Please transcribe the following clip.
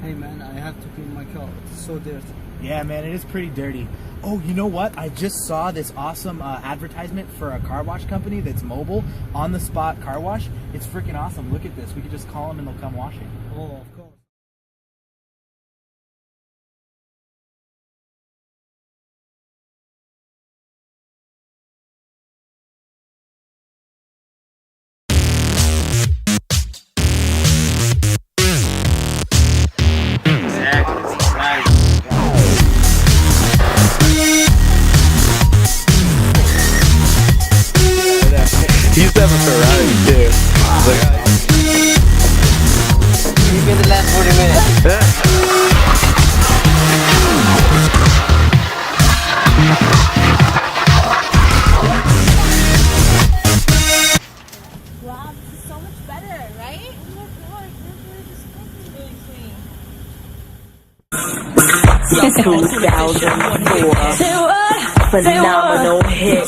Hey man, I have to clean my car. It's so dirty. Yeah, man, it is pretty dirty. Oh, you know what? I just saw this awesome advertisement for a car wash company that's mobile, on-the-spot car wash. It's freaking awesome. Look at this. We could just call them and they'll come wash it. Oh, of course. He used to have a Ferrari too. You've been the last 40 minutes. Wow, this is so much better, right? Oh my god, this is really clean. 2004 phenomenal hit.